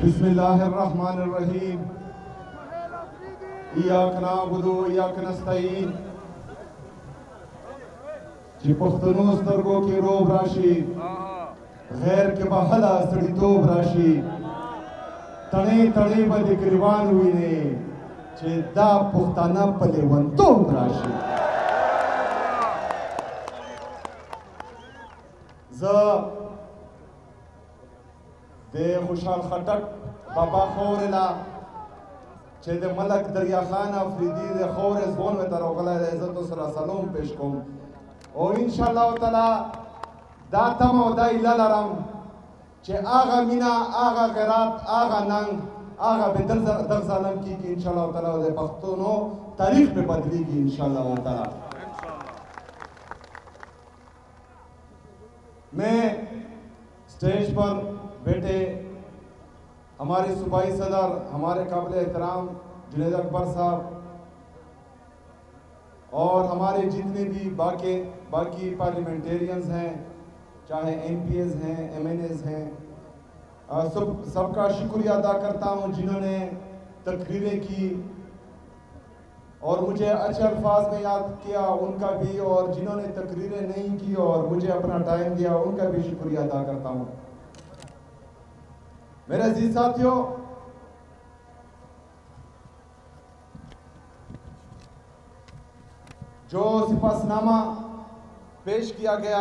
बिस्मिल्लाहिर्रहमानिर्रहीम। इय्याक नअबुदु व इय्याक नस्तईन। जी पुख्तनू स्तरगो की रोब राशि गैर के बहला सड़ीतोब राशि तणे तणे बद ग्रीवान हुई ने चे दा पुख्ताना पलेवंतोब राशि ज दे खुशाल खटक बाबा खोरला चे दे मलक दरिया खान अफरीदी दे खोर ज़ोन में तरोगला इज्जत सरा सलाम पेश कोम और इंशाअल्लाह ताला दातम और दाइला लरम चे आगा मिना आगा गैरात आगा नंग आगा बेदल दर्जालम की इंशाअल्लाह ताला दे पख्तूनो तारीख में बदलेगी इंशाअल्लाह ताला। मैं स्टेज पर बैठे हमारे सूबाई सदर हमारे काबिल एहतराम जुनैद अकबर साहब और हमारे जितने भी बाकी पार्लियामेंटेरियंस हैं, चाहे एमपीएस हैं, एमएनएस हैं, सबका शुक्रिया अदा करता हूं जिन्होंने तकरीरें की और मुझे अच्छे अल्फाज में याद किया उनका भी, और जिन्होंने तकरीरें नहीं की और मुझे अपना टाइम दिया उनका भी शुक्रिया अदा करता हूं। मेरे अजीज साथियों, जो सिफासनामा पेश किया गया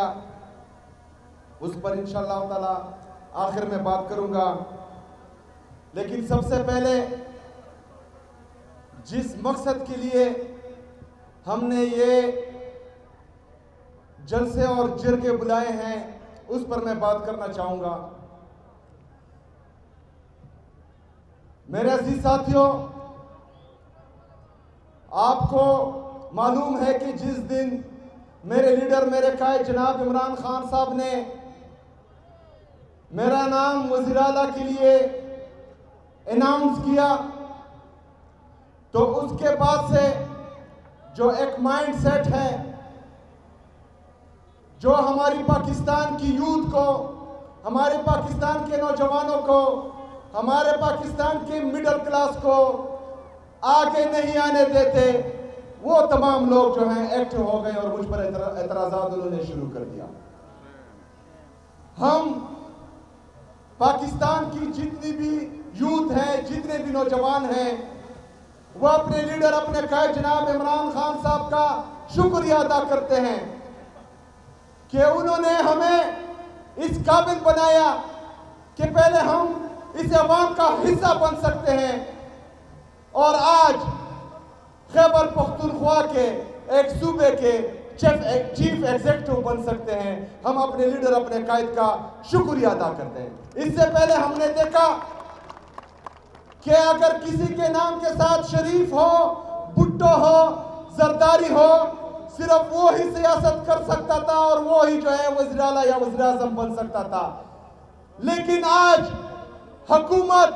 उस पर इंशाअल्लाह ताला आखिर में बात करूंगा, लेकिन सबसे पहले जिस मकसद के लिए हमने ये जलसे और जिरगे बुलाए हैं उस पर मैं बात करना चाहूंगा। मेरे अजीज साथियों, आपको मालूम है कि जिस दिन मेरे लीडर मेरे कायद जनाब इमरान खान साहब ने मेरा नाम वज़ीर आला के लिए अनाउंस किया तो उसके बाद से जो एक माइंड सेट है जो हमारी पाकिस्तान की यूथ को, हमारे पाकिस्तान के नौजवानों को, हमारे पाकिस्तान के मिडिल क्लास को आगे नहीं आने देते, वो तमाम लोग जो हैं एक्टिव हो गए और मुझ पर एतराज़ात उन्होंने शुरू कर दिया। हम पाकिस्तान की जितनी भी यूथ है, जितने भी नौजवान हैं, वो अपने लीडर अपने कायद जनाब इमरान खान साहब का शुक्रिया अदा करते हैं कि उन्होंने हमें इस काबिल बनाया कि पहले हम इस अवाम का हिस्सा बन सकते हैं और आज खैबर पख्तूनख्वा के एक सूबे के चीफ एग्जीक्यूटिव बन सकते हैं। हम अपने लीडर अपने कायद का शुक्रिया अदा करते हैं। इससे पहले हमने देखा कि अगर किसी के नाम के साथ शरीफ हो, भुट्टो हो, जरदारी हो, सिर्फ वो ही सियासत कर सकता था और वो ही जो है वज़ीर आला या वज़ीर आज़म बन सकता था। लेकिन आज हुकूमत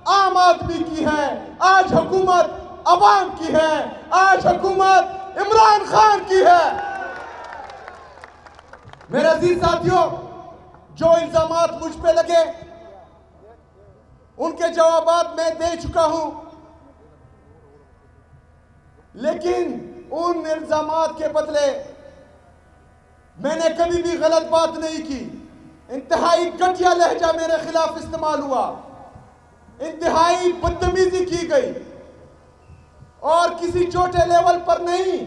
आम आदमी की है, आज हुकूमत अवाम की है, आज हुकूमत इमरान खान की है। मेरे अजीज साथियों, जो इल्जामात मुझ पे लगे उनके जवाबात मैं दे चुका हूं, लेकिन उन इल्जामात के बदले मैंने कभी भी गलत बात नहीं की। इंतहाई घटिया लहजा मेरे खिलाफ इस्तेमाल हुआ, इंतहाई बदतमीजी की गई और किसी छोटे लेवल पर नहीं,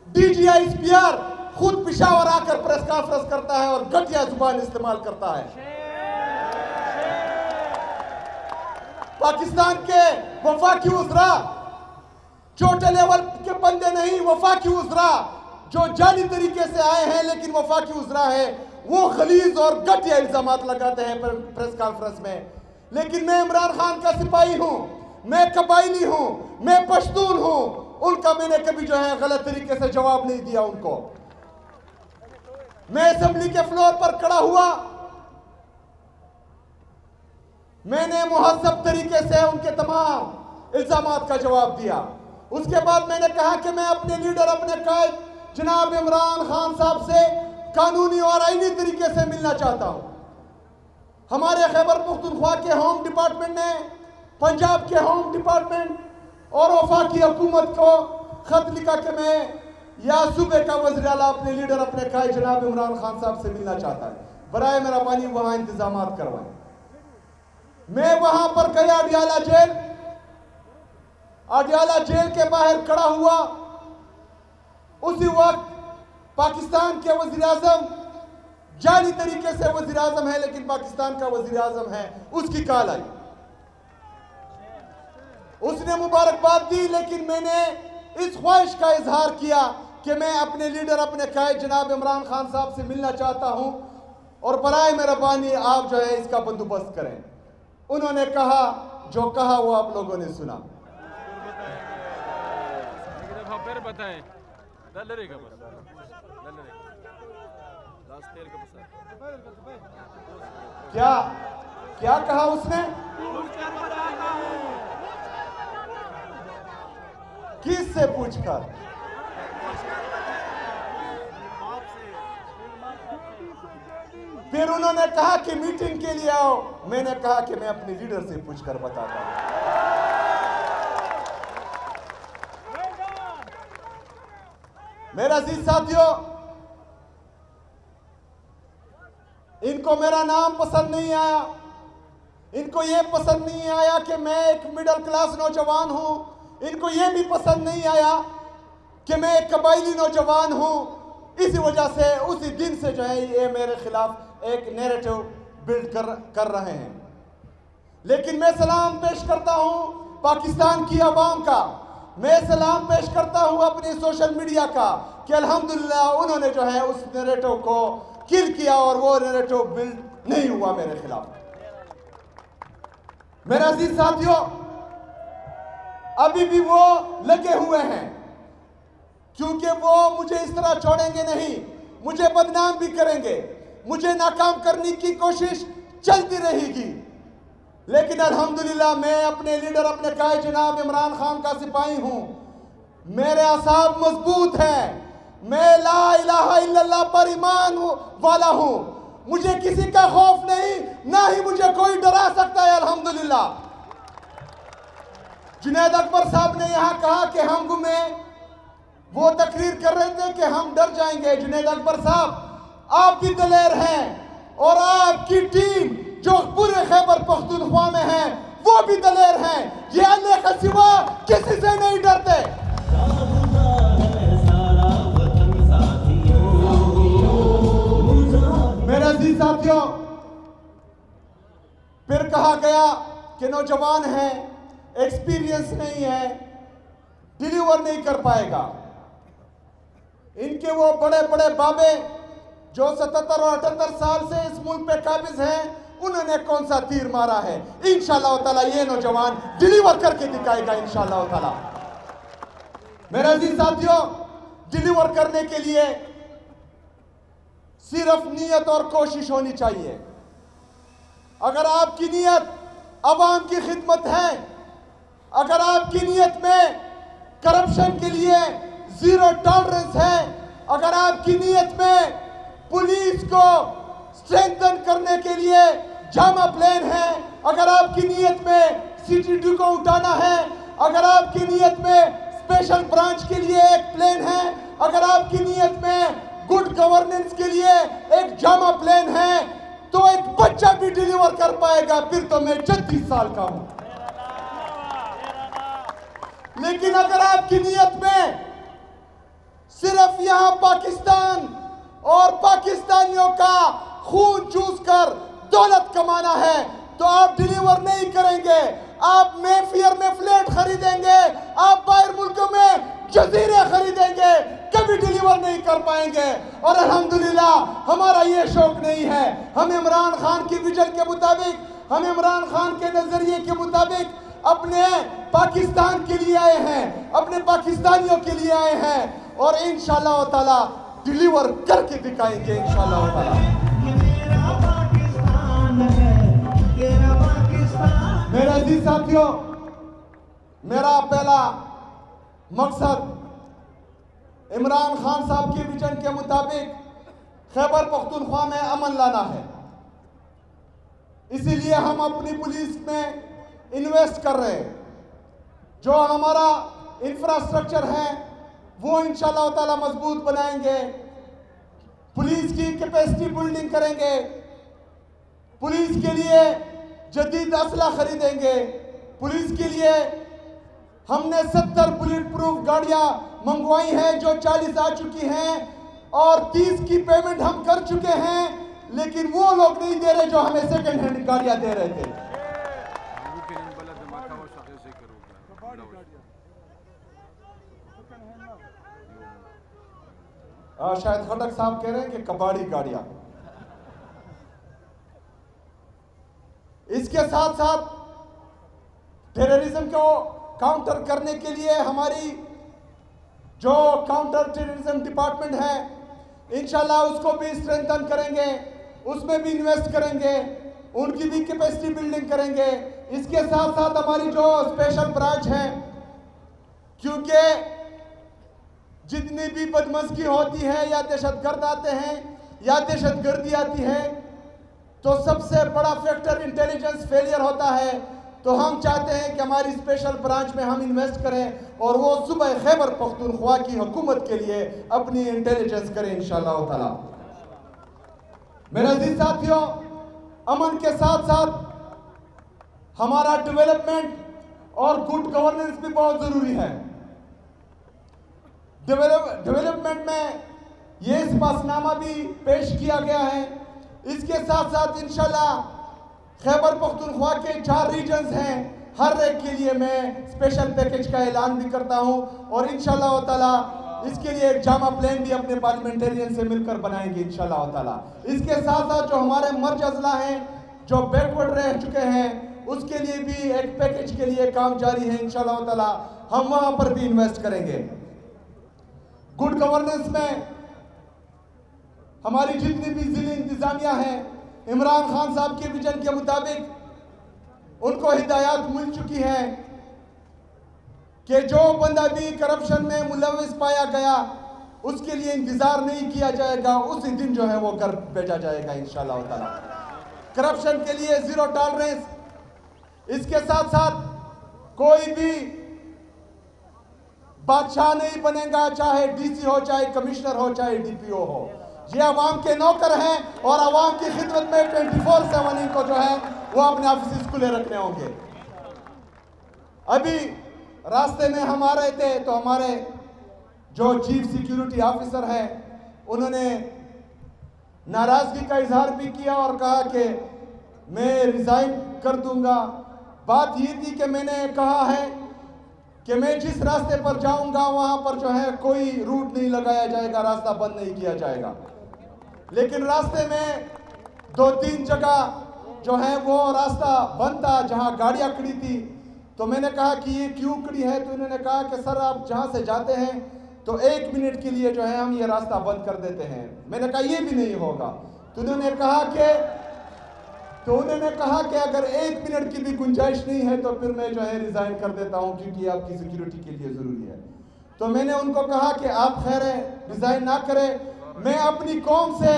DGISPR खुद पिशावर आकर प्रेस कॉन्फ्रेंस करता है और घटिया जुबान इस्तेमाल करता है। पाकिस्तान के वफाकी उज़रा, छोटे लेवल के बंदे नहीं, वफाकी उज़रा जो जाली तरीके से आए हैं लेकिन वफाकी उज़रा है, वो गलीज और घटिया इल्जामात लगाते हैं प्रेस कॉन्फ्रेंस में। लेकिन मैं इमरान खान का सिपाही हूं, मैं कबायली हूं, मैं पश्तून हूं, उनका मैंने कभी जो है गलत तरीके से जवाब नहीं दिया उनको। मैं असेंबली के फ्लोर पर खड़ा हुआ, मैंने मुहज़्ज़ब तरीके से उनके तमाम इल्जामात का जवाब दिया। उसके बाद मैंने कहा कि मैं अपने लीडर अपने कायद जनाब इमरान खान साहब से कानूनी और आईनी तरीके से मिलना चाहता हूं। हमारे खैबर पख्तूनख्वा के होम डिपार्टमेंट ने पंजाब के होम डिपार्टमेंट और वफाकी हुकूमत को खत लिखा कि मैं या सूबे का वज़ीर आला अपने लीडर अपने कायद जनाब इमरान खान साहब से मिलना चाहता है, बराए मेहरबानी वहाँ इंतजाम करवाएं। मैं वहां पर गया अडियाला जेल के बाहर खड़ा हुआ। उसी वक्त पाकिस्तान के वज़ीर आज़म जाली तरीके से वज़ीर आज़म है लेकिन पाकिस्तान का वज़ीर आज़म है, उसकी कॉल आई। उसने मुबारकबाद दी लेकिन मैंने इस ख्वाहिश का इजहार किया कि मैं अपने लीडर अपने कायद जनाब इमरान खान साहब से मिलना चाहता हूं और बराए मेहरबानी आप जो है इसका बंदोबस्त करें। उन्होंने कहा, जो कहा वो आप लोगों ने सुना। फिर बताएं क्या क्या कहा उसने? किससे पूछकर? फिर उन्होंने कहा कि मीटिंग के लिए आओ। मैंने कहा कि मैं अपने लीडर से पूछकर बताता हूं। मेरा अजीज साथियों, इनको मेरा नाम पसंद नहीं आया। इनको यह पसंद नहीं आया कि मैं एक मिडिल क्लास नौजवान हूं। इनको यह भी पसंद नहीं आया कि मैं एक कबायली नौजवान हूं। इसी वजह से उसी दिन से जो है ये मेरे खिलाफ एक नैरेटिव बिल्ड कर रहे हैं। लेकिन मैं सलाम पेश करता हूं पाकिस्तान की आवाम का। मैं सलाम पेश करता हूं अपने सोशल मीडिया का कि अल्हम्दुलिल्लाह उन्होंने जो है उस नैरेटिव को किल किया और वो नैरेटिव बिल्ड नहीं हुआ मेरे खिलाफ। मेरे अजीज साथियों, अभी भी वो लगे हुए हैं क्योंकि वो मुझे इस तरह छोड़ेंगे नहीं, मुझे बदनाम भी करेंगे, मुझे नाकाम करने की कोशिश चलती रहेगी। लेकिन अल्हम्दुलिल्लाह मैं अपने लीडर अपने कायद जनाब इमरान खान का सिपाही हूं। मेरे असाब मजबूत हैं। मैं ला इलाहा इल्लल्लाह पर ईमान वाला हूं। मुझे किसी का खौफ नहीं, ना ही मुझे कोई डरा सकता है। अल्हम्दुलिल्लाह जुनैद अकबर साहब ने यहां कहा कि हम गुमे, वो तकरीर कर रहे थे कि हम डर जाएंगे। जुनैद अकबर साहब, आप भी दलेर हैं और आपकी टीम जो पूरे खैबर पख्तूनख्वा में है वो भी दलेर हैं। ये अल्लाह के सिवा किसी से नहीं डरते। मेरे अजीज साथियों, फिर कहा गया कि नौजवान है, एक्सपीरियंस नहीं है, डिलीवर नहीं कर पाएगा। इनके वो बड़े बड़े बाबे जो 77 और 78 साल से इस मुल्क पे काबिज हैं, उन्होंने कौन सा तीर मारा है? इंशाअल्लाह ताला ये नौजवान डिलीवर करके दिखाएगा इंशाअल्लाह ताला। मेरे अजीज साथियों, डिलीवर करने के लिए सिर्फ नीयत और कोशिश होनी चाहिए। अगर आपकी नीयत अवाम की खिदमत है, अगर आपकी नीयत में करप्शन के लिए जीरो टॉलरेंस है, अगर आपकी नीयत में पुलिस को स्ट्रेंथन करने के लिए जामा प्लान है, अगर आपकी नीयत में CTD को उठाना है, अगर आपकी नीयत में स्पेशल ब्रांच के लिए एक प्लान है, अगर आपकी नीयत में गुड गवर्नेंस के लिए एक जामा प्लान है, तो एक बच्चा भी डिलीवर कर पाएगा। फिर तो मैं 36 साल का हूं। लेकिन अगर आपकी नीयत में सिर्फ यहां पाकिस्तान और पाकिस्तानियों का खून चूस कर दौलत कमाना है, तो आप डिलीवर नहीं करेंगे। आप मेफेयर में फ्लैट खरीदेंगे, आप बाहर मुल्कों में जजीरे खरीदेंगे, कभी डिलीवर नहीं कर पाएंगे। और अल्हम्दुलिल्लाह हमारा ये शौक नहीं है। हम इमरान खान की विजन के मुताबिक, हम इमरान खान के नजरिए के मुताबिक अपने पाकिस्तान के लिए आए हैं, अपने पाकिस्तानियों के लिए आए हैं और इंशाअल्लाह ताला डिलीवर करके दिखाएंगे इंशाअल्लाह ताला। मेरे अजीज साथियों, मेरा पहला मकसद इमरान खान साहब के विजन के मुताबिक खैबर पख्तूनख्वा में अमन लाना है। इसीलिए हम अपनी पुलिस में इन्वेस्ट कर रहे हैं। जो हमारा इंफ्रास्ट्रक्चर है वो इंशाल्लाह ताला मजबूत बनाएंगे, पुलिस की कैपेसिटी बिल्डिंग करेंगे, पुलिस के लिए जदीद असला खरीदेंगे, पुलिस के लिए हमने 70 बुलेट प्रूफ गाड़ियां मंगवाई हैं जो 40 आ चुकी हैं और 30 की पेमेंट हम कर चुके हैं, लेकिन वो लोग नहीं दे रहे जो हमें सेकंड हैंड गाड़ियां दे रहे थे। शायद खटक साहब कह रहे हैं कि कबाड़ी गाड़ियां। इसके साथ साथ टेररिज्म को काउंटर करने के लिए हमारी जो काउंटर टेररिज्म डिपार्टमेंट है इंशाल्लाह उसको भी स्ट्रेंथन करेंगे, उसमें भी इन्वेस्ट करेंगे, उनकी भी कैपेसिटी बिल्डिंग करेंगे। इसके साथ साथ हमारी जो स्पेशल ब्रांच है, क्योंकि जितनी भी बदमज़गी होती है या दहशतगर्द आते हैं या दहशतगर्दी आती है तो सबसे बड़ा फैक्टर इंटेलिजेंस फेलियर होता है। तो हम चाहते हैं कि हमारी स्पेशल ब्रांच में हम इन्वेस्ट करें और वो सुबह खैबर पख्तूनख्वा की हुकूमत के लिए अपनी इंटेलिजेंस करें इंशाअल्लाह ताला। मेरे अजीज साथियों, अमन के साथ साथ हमारा डेवलपमेंट और गुड गवर्नेंस भी बहुत जरूरी है। डेवलपमेंट में ये इस्पातनामा भी पेश किया गया है। इसके साथ साथ इंशाल्लाह खैबर पख्तूनख्वा के 4 रीजन्स हैं, हर एक के लिए मैं स्पेशल पैकेज का ऐलान भी करता हूं और इंशाल्लाह ताला इसके लिए एक जामा प्लान भी अपने पार्लियामेंटेरियन से मिलकर बनाएंगे इंशाल्लाह ताला। इसके साथ साथ जो हमारे मर्ज अजला हैं जो बैकवर्ड रह चुके हैं उसके लिए भी एक पैकेज के लिए काम जारी है इंशाल्लाह ताला, हम वहां पर भी इन्वेस्ट करेंगे। गुड गवर्नेंस में हमारी जितनी भी जिले इंतजामिया हैं, इमरान खान साहब के विजन के मुताबिक उनको हिदायत मिल चुकी है कि जो बंदा भी करप्शन में मुलविस पाया गया उसके लिए इंतजार नहीं किया जाएगा, उसी दिन जो है वो घर भेजा जाएगा इंशाल्लाह ताला। करप्शन के लिए 0 टॉलरेंस। इसके साथ साथ कोई भी बादशाह नहीं बनेगा, चाहे डीसी हो, चाहे कमिश्नर हो, चाहे डीपीओ हो। ये अवाम के नौकर हैं और अवाम की खिदमत में 24/7 इनको जो है वो अपने ऑफिस खुले रखने होंगे। अभी रास्ते में हम आ रहे थे तो हमारे जो चीफ सिक्योरिटी ऑफिसर हैं उन्होंने नाराजगी का इजहार भी किया और कहा कि मैं रिजाइन कर दूंगा। बात ये थी कि मैंने कहा है कि मैं जिस रास्ते पर जाऊंगा वहां पर जो है कोई रूट नहीं लगाया जाएगा, रास्ता बंद नहीं किया जाएगा। लेकिन रास्ते में 2-3 जगह जो है वो रास्ता बंद था जहां गाड़ियां खड़ी थी। तो मैंने कहा कि ये क्यों खड़ी है, तो इन्होंने कहा कि सर आप जहां से जाते हैं तो 1 मिनट के लिए जो है हम ये रास्ता बंद कर देते हैं। मैंने कहा ये भी नहीं होगा। तो उन्होंने कहा कि अगर 1 मिनट की भी गुंजाइश नहीं है तो फिर मैं जो है रिजाइन कर देता हूं क्योंकि आपकी सिक्योरिटी के लिए जरूरी है। तो मैंने उनको कहा कि आप खैर रिजाइन ना करें, मैं अपनी कौम से,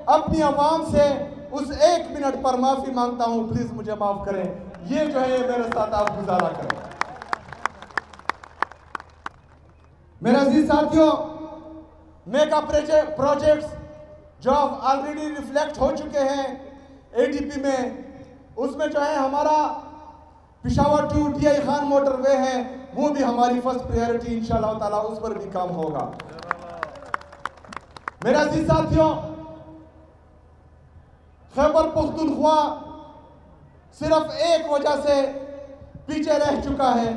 अपनी आवाम से उस 1 मिनट पर माफी मांगता हूं, प्लीज मुझे माफ करें। ये जो है मेरे साथ आप गुजारा करें। मेरे अजीज साथियों, मेगा प्रोजेक्ट्स जो ऑलरेडी रिफ्लेक्ट हो चुके हैं एडीपी में, उसमें जो है हमारा Peshawar to DI Khan motorway है, वो भी हमारी फर्स्ट प्रायोरिटी इंशाल्लाह ताला, उस पर भी काम होगा। मेरे अजीज साथियों, खैबर पख्तूनख्वा सिर्फ एक वजह से पीछे रह चुका है,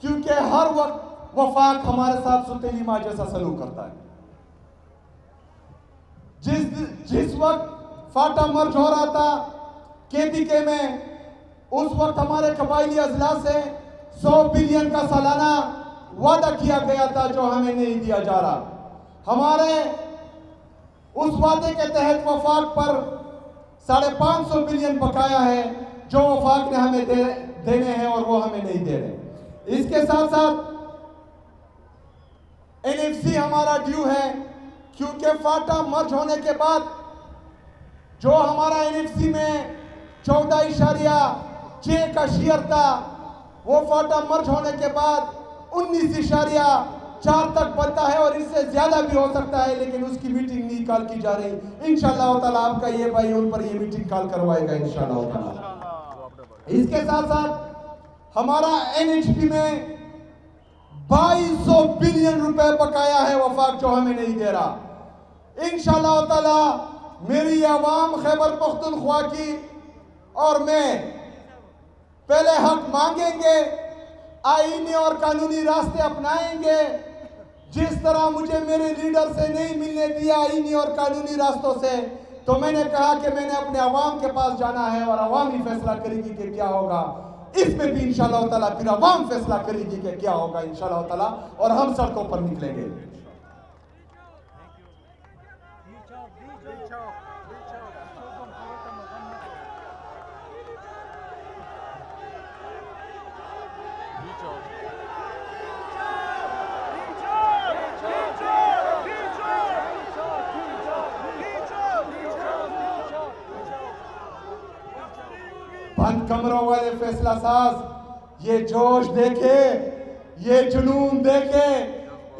क्योंकि हर वक्त वफाक हमारे साथ सुतेली माँ जैसा सलूक करता है। जिस वक्त फाटा मर्ज हो रहा था KPK में, उस वक्त हमारे कबायली अजला से 100 बिलियन का सालाना वादा किया गया था जो हमें नहीं दिया जा रहा। हमारे उस वादे के तहत वफाक पर 550 बिलियन बकाया है जो वफाक ने हमें देने हैं और वो हमें नहीं दे रहे। इसके साथ साथ NFC हमारा ड्यू है, क्योंकि फाटा मर्ज होने के बाद जो हमारा NFC में 14.6 का शेयर था, वो फाटा मर्ज होने के बाद 19.4 तक बनता है और इससे ज्यादा भी हो सकता है, लेकिन उसकी मीटिंग नहीं कॉल की जा रही। इंशाअल्लाह ताला आपका ये भाई उन पर ये मीटिंग कॉल करवाएगा इंशाअल्लाह ताला। इसके साथ साथ हमारा NHP में 2200 बिलियन रुपए बकाया है वफाक, जो हमें नहीं दे रहा। इंशाअल्लाह ताला मेरी आवाम खैबर पख्तूनख्वा की और मैं पहले हक मांगेंगे, आईनी और कानूनी रास्ते अपनाएंगे। जिस तरह मुझे मेरे लीडर से नहीं मिलने दिया आईनी और कानूनी रास्तों से, तो मैंने कहा कि मैंने अपने अवाम के पास जाना है और अवाम ही फैसला करेगी कि क्या होगा। इसमें भी इंशाअल्लाह ताला फिर अवाम फैसला करेगी कि क्या होगा इंशाअल्लाह ताला, और हम सड़कों पर निकलेंगे। बंद कमरों वाले फैसला साज, ये जोश देखे, ये जुनून देखे,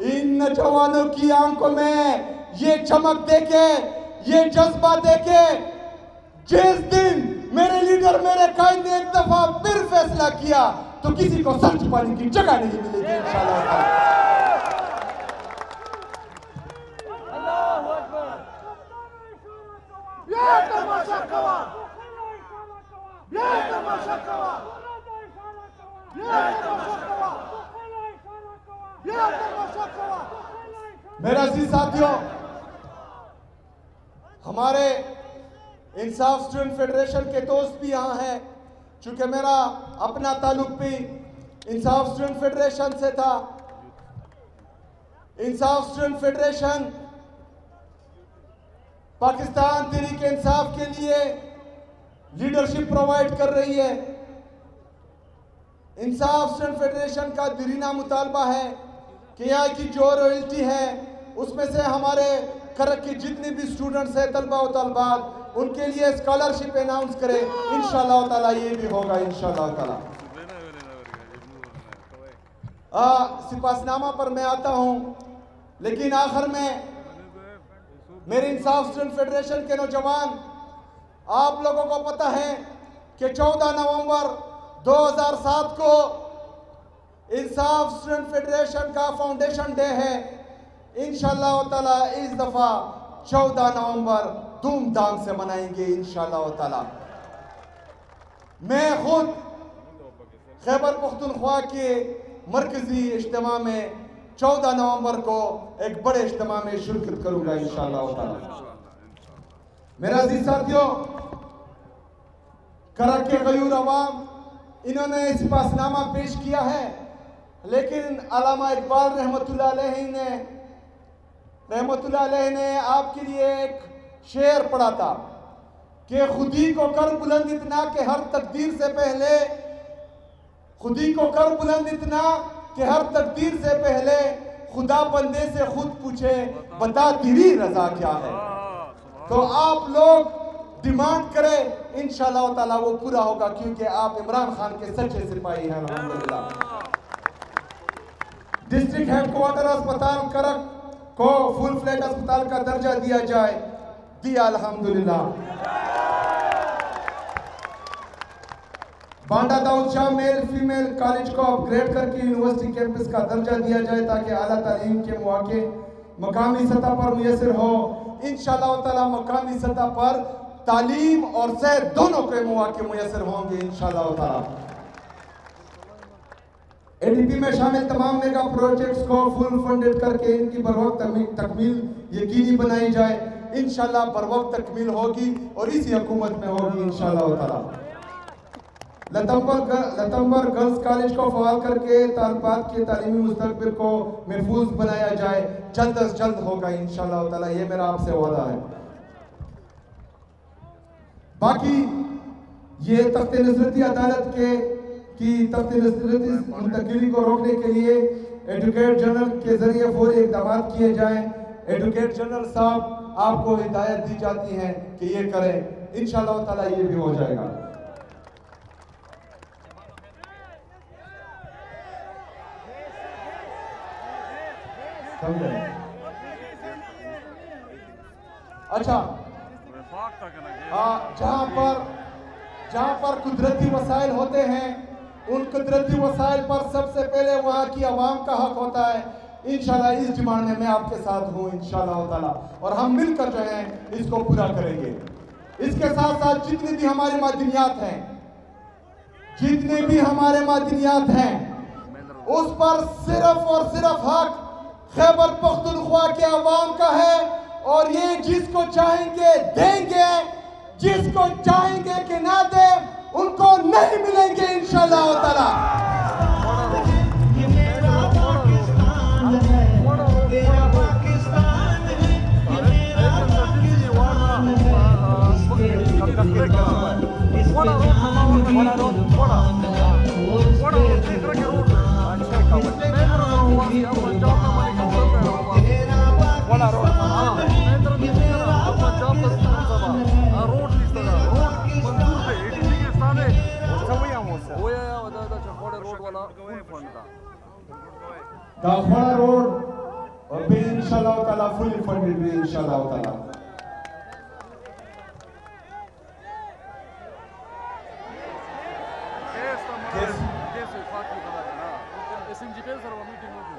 इन नौजवानों की आंखों में ये चमक देखे, ये जज्बा देखे। जिस दिन मेरे लीडर मेरे कायद ने एक दफा फिर फैसला किया तो किसी को सर छुपाने की जगह नहीं मिलेगी इंशाअल्लाह। मेरे अजीज साथियों, हमारे इंसाफ स्टूडेंट फेडरेशन के दोस्त भी यहाँ हैं। चूंकि मेरा अपना ताल्लुक भी इंसाफ स्टूडेंट फेडरेशन से था। इंसाफ स्टूडेंट फेडरेशन पाकिस्तान तहरीक इंसाफ के लिए लीडरशिप प्रोवाइड कर रही है। इंसाफ स्टूडेंट फेडरेशन का दिरीना मुतालबा है कि यहाँ की जो रॉयल्टी है उसमें से हमारे करक के जितने भी स्टूडेंट्स हैं, तलबा और तलबात, उनके लिए स्कॉलरशिप अनाउंस करें। इंशाअल्लाह ताला ये भी होगा इंशाअल्लाह ताला। सिपासनामा पर मैं आता हूँ, लेकिन आखिर में मेरे इंसाफ स्टूडेंट फेडरेशन के नौजवान, आप लोगों को पता है कि 14 नवंबर 2007 को इंसाफ स्टूडेंट फेडरेशन का फाउंडेशन डे है। इंशाअल्लाह ताला इस दफा 14 नवंबर धूमधाम से मनाएंगे इंशाअल्लाह ताला। मैं खुद खैबर पख्तूनख्वा के मरकजी इज्तिमा में 14 नवंबर को एक बड़े इज्तिमा में शिरकत करूंगा इंशाअल्लाह ताला। मेरा अजीज साथियों, करक के गयूर अवाम, इन्होंने सिपासनामा पेश किया है, लेकिन अल्लामा इकबाल रहमतुल्लाह अलैह ने आपके लिए एक शेर पढ़ा था कि खुदी को कर बुलंद इतना कि हर तकदीर से पहले, खुदी को कर बुलंद इतना कि हर तकदीर से पहले खुदा बंदे से खुद पूछे बता तेरी रजा क्या है। तो आप लोग डिमांड करें, इंशाअल्लाह ताला वो पूरा होगा, क्योंकि आप इमरान खान के सच्चे सिपाही हैं अल्हम्दुलिल्लाह। डिस्ट्रिक्ट हेडक्वार्टर अस्पताल करक को फुल फ्लैट अस्पताल का दर्जा दिया जाए, दिया अल्हम्दुलिल्लाह। Banda Daud Shah male female college को अपग्रेड करके यूनिवर्सिटी कैंपस का दर्जा दिया जाए, ताकि आला तालीम के मौके मकामी सतह पर मुयसर हो। इंशाअल्लाह ताला मकामी सतह पर तालीम और सेहत दोनों के मौके मुयसर होंगे इंशाअल्लाह ताला। ADP में शामिल तमाम मेगा प्रोजेक्ट्स को फुल फंडेड करके इनकी बरवक्त तकमील यकीनी बनाई जाए। इंशाअल्लाह बरवक्त तकमील होगी और इसी हुकूमत में होगी इंशाअल्लाह ताला। लतंबर गर्ल्स कॉलेज को फवाल करके तालिबात के तालीमी मुस्तकबिल को महफूज बनाया जाए, जल्द अज जल्द होगा इंशाअल्लाह ताला, ये मेरा आपसे वादा है। बाकी ये तख्त नसरती अदालत की तख्त नसरती मुंतकिली को रोकने के लिए एडवोकेट जनरल के जरिए फौरी इक़दाम किए जाएं। एडवोकेट जनरल साहब आपको हिदायत दी जाती है कि ये करें, इंशाअल्लाह ताला ये भी हो जाएगा। समझे? अच्छा, जहां पर कुदरती वसाइल होते हैं, उन कुदरती वसाइल पर सबसे पहले वहां की आवाम का हक होता है। इंशाल्लाह इस डिमांड में मैं आपके साथ हूं इंशाल्लाह ताला, और हम मिलकर जो है इसको पूरा करेंगे। इसके साथ साथ जितने भी हमारे मादनियात हैं, जितने भी हमारे मादनियात हैं, उस पर सिर्फ और सिर्फ हक खैबर पख्तूनख्वा के अवाम का है, और ये जिसको चाहेंगे देंगे, जिसको चाहेंगे कि ना दे उनको नहीं मिलेंगे इंशाल्लाह ताला। दाखवाड़ा रोड और भी इंशाल्लाह ताला फुली फंडेड भी इंशाल्लाह ताला।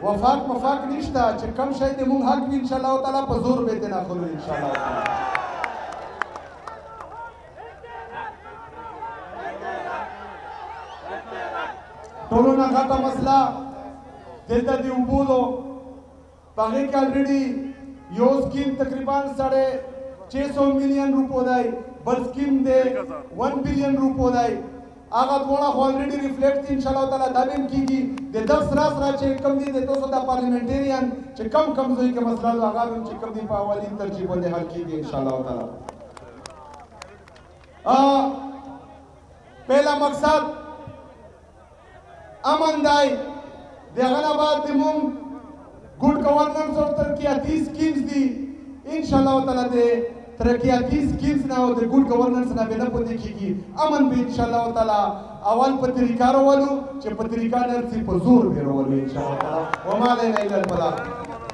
वफाक मफाक निश्ता चे कम शायद मुंग हक भी इंशाल्लाह ताला पजूर बेते ना खुलो इंशाल्लाह ताला। टोलो ना खाता मसला दिलता दी उबूदो पागे के ऑलरेडी यो स्कीम तकरीबन 650 मिलियन रुपए दाई, बल स्कीम दे 1 बिलियन रुपए दाई। आगा थोड़ा ऑलरेडी रिफ्लेक्ट इंशाल्लाह ताला दाबिम कीगी दे 10 रास राचे कम दी दे 200 दा पार्लियामेंटेरियन चे कम जोई के मसला आगा में चे कम दी पावाली तरजीह बंदे हल कीगी इंशाल्लाह ताला। पहला मकसद अमन दाई देगनाबाद दिमुम गुड गवर्नेंस और तरक्याती स्कीम्स दी इंशाल्लाह ताला दे तरक्याती स्कीम्स ना हो दे गुड गवर्नेंस ना बेना को देखिगी अमन भी इंशाल्लाह ताला अवल पत्रिकारो वालू चे पत्रिका नरसी पजूर बेरो वालू इंशाल्लाह ताला वमा लेना इल्ला अल बलाग।